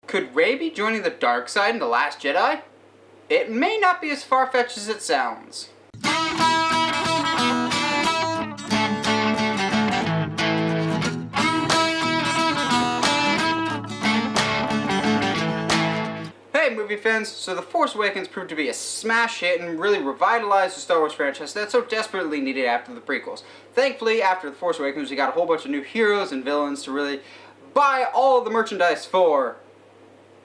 Could Rey be joining the dark side in The Last Jedi? It may not be as far-fetched as it sounds. Hey movie fans, so The Force Awakens proved to be a smash hit and really revitalized the Star Wars franchise that so desperately needed after the prequels. Thankfully, after The Force Awakens, we got a whole bunch of new heroes and villains to really buy all the merchandise for.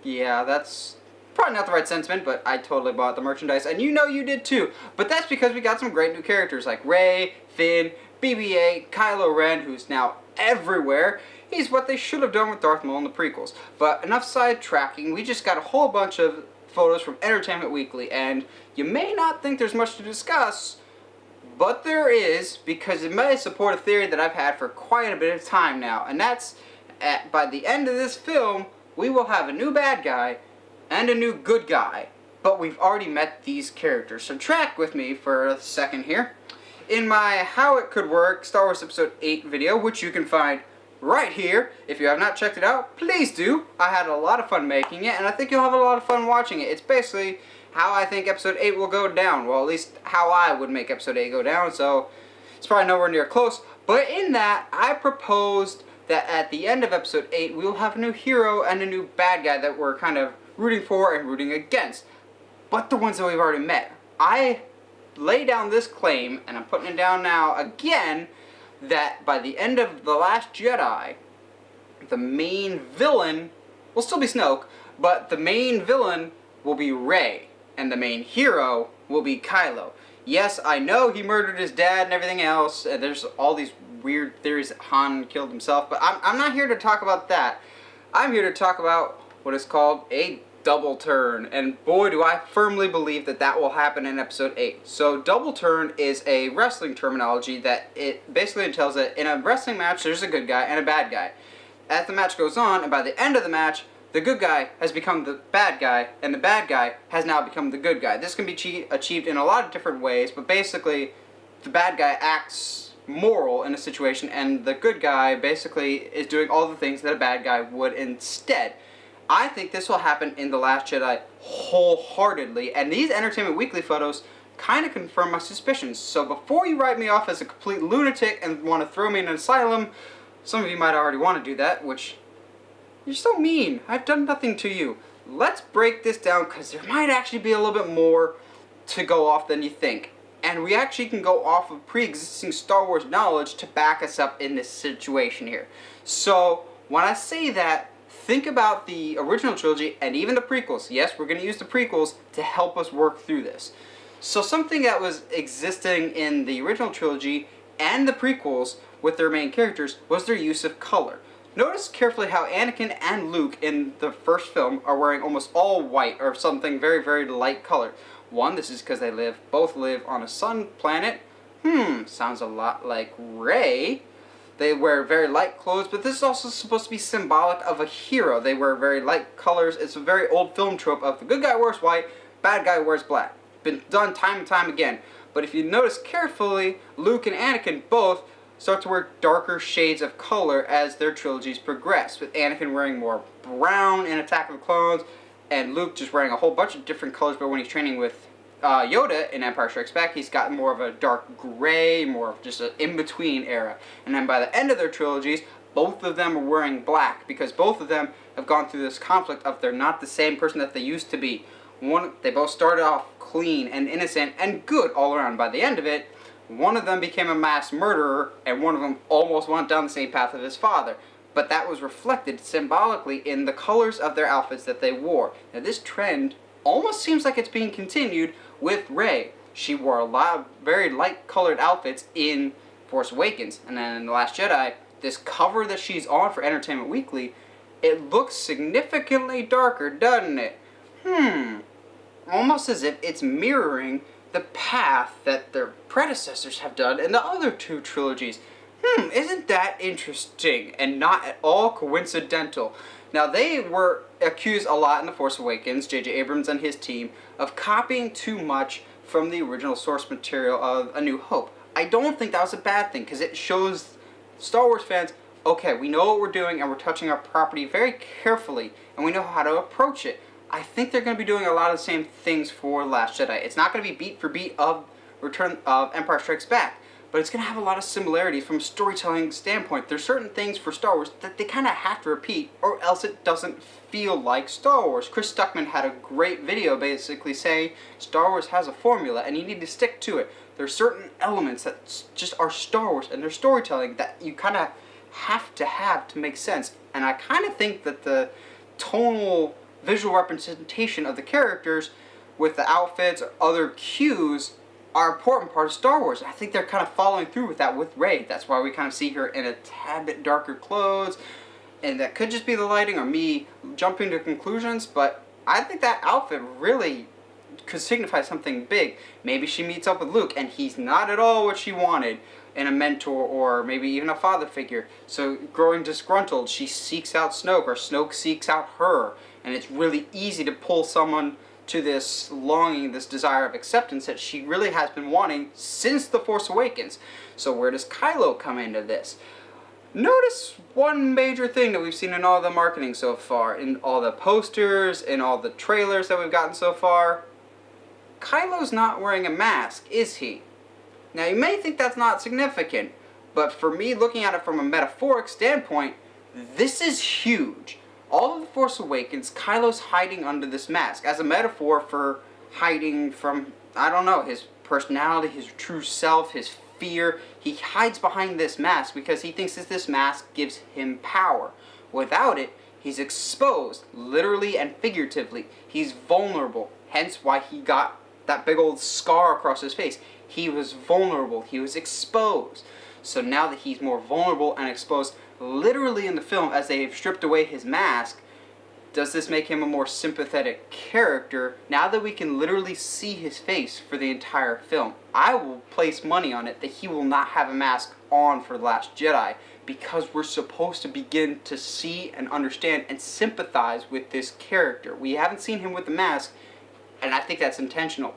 Yeah, that's probably not the right sentiment, but I totally bought the merchandise, and you know you did too. But that's because we got some great new characters like Rey, Finn, BB-8, Kylo Ren, who's now everywhere. He's what they should have done with Darth Maul in the prequels. But enough sidetracking, we just got a whole bunch of photos from Entertainment Weekly, and you may not think there's much to discuss, but there is, because it may support a theory that I've had for quite a bit of time now, and that's, by the end of this film, we will have a new bad guy and a new good guy, but we've already met these characters. So track with me for a second here. In my How It Could Work Star Wars Episode 8 video, which you can find right here. If you have not checked it out, please do. I had a lot of fun making it, and I think you'll have a lot of fun watching it. It's basically how I think Episode 8 will go down. Well, at least how I would make Episode 8 go down, so it's probably nowhere near close. But in that, I proposed that at the end of Episode 8, we will have a new hero and a new bad guy that we're kind of rooting for and rooting against. But the ones that we've already met. I lay down this claim, and I'm putting it down now again, that by the end of The Last Jedi, the main villain will still be Snoke, but the main villain will be Rey, and the main hero will be Kylo. Yes, I know he murdered his dad and everything else, and there's all these weird theories that Han killed himself, but I'm not here to talk about that. I'm here to talk about what is called a double turn, and boy do I firmly believe that that will happen in Episode 8. So double turn is a wrestling terminology that it basically entails that in a wrestling match there's a good guy and a bad guy. As the match goes on, and by the end of the match, the good guy has become the bad guy, and the bad guy has now become the good guy. This can be achieved in a lot of different ways, but basically the bad guy acts moral in a situation, and the good guy basically is doing all the things that a bad guy would instead. I think this will happen in The Last Jedi wholeheartedly, and these Entertainment Weekly photos kind of confirm my suspicions. So before you write me off as a complete lunatic and want to throw me in an asylum, some of you might already want to do that, which, you're so mean. I've done nothing to you. Let's break this down, because there might actually be a little bit more to go off than you think. And we actually can go off of pre-existing Star Wars knowledge to back us up in this situation here. So when I say that, think about the original trilogy and even the prequels. Yes, we're going to use the prequels to help us work through this. So something that was existing in the original trilogy and the prequels with their main characters was their use of color. Notice carefully how Anakin and Luke in the first film are wearing almost all white or something very, very light color. One, this is because they both live on a sun planet. Sounds a lot like Rey. They wear very light clothes, but this is also supposed to be symbolic of a hero. They wear very light colors. It's a very old film trope of the good guy wears white, bad guy wears black. Been done time and time again. But if you notice carefully, Luke and Anakin both start to wear darker shades of color as their trilogies progress, with Anakin wearing more brown in Attack of the Clones, and Luke just wearing a whole bunch of different colors, but when he's training with Yoda in Empire Strikes Back, he's got more of a dark gray, more of just an in-between era. And then by the end of their trilogies, both of them are wearing black, because both of them have gone through this conflict of they're not the same person that they used to be. They both started off clean and innocent and good all around. By the end of it, one of them became a mass murderer, and one of them almost went down the same path of his father. But that was reflected symbolically in the colors of their outfits that they wore. Now this trend almost seems like it's being continued with Rey. She wore a lot of very light colored outfits in Force Awakens, and then in The Last Jedi, this cover that she's on for Entertainment Weekly, it looks significantly darker, doesn't it? Almost as if it's mirroring the path that their predecessors have done in the other two trilogies. Isn't that interesting and not at all coincidental? Now, they were accused a lot in The Force Awakens, J.J. Abrams and his team, of copying too much from the original source material of A New Hope. I don't think that was a bad thing, because it shows Star Wars fans okay, we know what we're doing and we're touching our property very carefully and we know how to approach it. I think they're going to be doing a lot of the same things for Last Jedi. It's not going to be beat for beat of Return of Empire Strikes Back, but it's going to have a lot of similarities from a storytelling standpoint. There's certain things for Star Wars that they kind of have to repeat, or else it doesn't feel like Star Wars. Chris Stuckmann had a great video basically saying Star Wars has a formula and you need to stick to it. There's certain elements that just are Star Wars and their storytelling that you kind of have to make sense. And I kind of think that the tonal visual representation of the characters with the outfits or other cues are an important part of Star Wars. I think they're kind of following through with that with Rey. That's why we kind of see her in a tad bit darker clothes. And that could just be the lighting or me jumping to conclusions, but I think that outfit really could signify something big. Maybe she meets up with Luke and he's not at all what she wanted in a mentor or maybe even a father figure. So growing disgruntled, she seeks out Snoke or Snoke seeks out her. And it's really easy to pull someone to this longing, this desire of acceptance that she really has been wanting since The Force Awakens. So where does Kylo come into this? Notice one major thing that we've seen in all the marketing so far, in all the posters, in all the trailers that we've gotten so far. Kylo's not wearing a mask, is he? Now you may think that's not significant, but for me, looking at it from a metaphoric standpoint, this is huge. All of The Force Awakens, Kylo's hiding under this mask as a metaphor for hiding from, I don't know, his personality, his true self, his fear. He hides behind this mask because he thinks that this mask gives him power. Without it, he's exposed, literally and figuratively. He's vulnerable, hence why he got that big old scar across his face. He was vulnerable, he was exposed. So now that he's more vulnerable and exposed, literally in the film, as they've stripped away his mask, does this make him a more sympathetic character now that we can literally see his face for the entire film? I will place money on it that he will not have a mask on for The Last Jedi, because we're supposed to begin to see and understand and sympathize with this character. We haven't seen him with the mask, and I think that's intentional.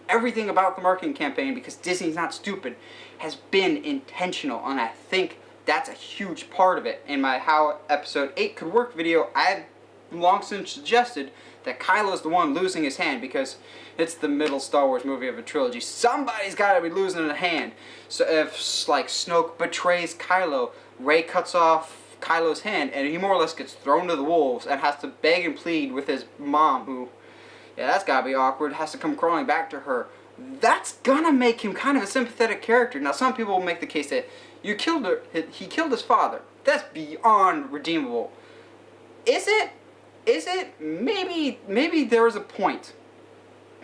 Everything about the marketing campaign, because Disney's not stupid, has been intentional, and I think that's a huge part of it. In my How Episode 8 Could Work video, I had long since suggested that Kylo's the one losing his hand because it's the middle Star Wars movie of a trilogy. Somebody's got to be losing a hand. So if, like, Snoke betrays Kylo, Rey cuts off Kylo's hand, and he more or less gets thrown to the wolves and has to beg and plead with his mom, who, yeah, that's got to be awkward, has to come crawling back to her. That's gonna make him kind of a sympathetic character. Now, some people will make the case that he killed his father. That's beyond redeemable. Is it? Is it? Maybe there is a point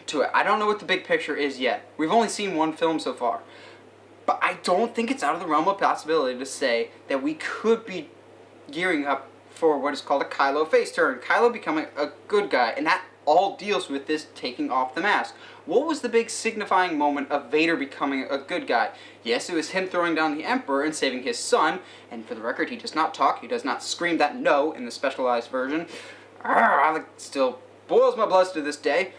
to it. I don't know what the big picture is yet. We've only seen one film so far. But I don't think it's out of the realm of possibility to say that we could be gearing up for what is called a Kylo face turn. Kylo becoming a good guy, and that all deals with this taking off the mask. What was the big signifying moment of Vader becoming a good guy? Yes, it was him throwing down the Emperor and saving his son, and for the record, he does not talk, he does not scream that no in the specialized version. It still boils my blood to this day.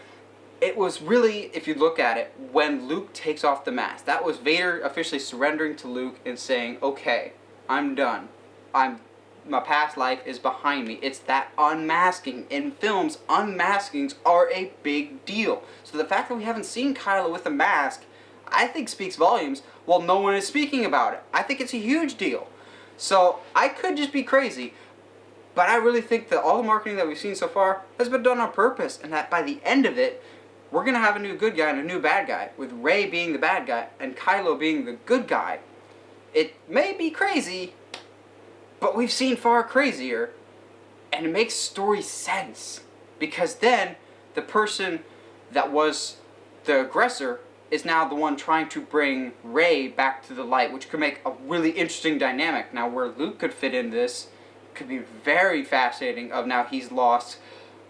It was really, if you look at it, when Luke takes off the mask. That was Vader officially surrendering to Luke and saying, okay, I'm done. My past life is behind me. It's that unmasking. In films, unmaskings are a big deal. So the fact that we haven't seen Kylo with a mask, I think speaks volumes, while no one is speaking about it. I think it's a huge deal. So I could just be crazy, but I really think that all the marketing that we've seen so far has been done on purpose, and that by the end of it, we're going to have a new good guy and a new bad guy, with Rey being the bad guy and Kylo being the good guy. It may be crazy, but we've seen far crazier, and it makes story sense. Because then, the person that was the aggressor is now the one trying to bring Rey back to the light, which could make a really interesting dynamic. Now, where Luke could fit in this could be very fascinating, of now he's lost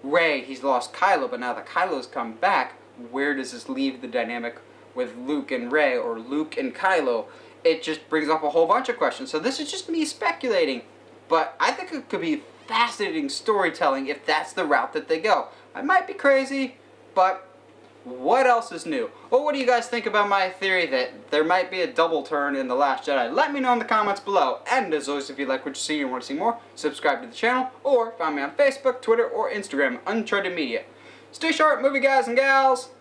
Rey, he's lost Kylo, but now that Kylo's come back, where does this leave the dynamic with Luke and Rey, or Luke and Kylo? It just brings up a whole bunch of questions. So this is just me speculating, but I think it could be fascinating storytelling if that's the route that they go. I might be crazy, but What else is new? Or what do you guys think about my theory that there might be a double turn in The Last Jedi? Let me know in the comments below. And as always, if you like what you see and want to see more, subscribe to the channel, or find me on Facebook, Twitter, or Instagram, Uncharted Media. Stay sharp, movie guys and gals!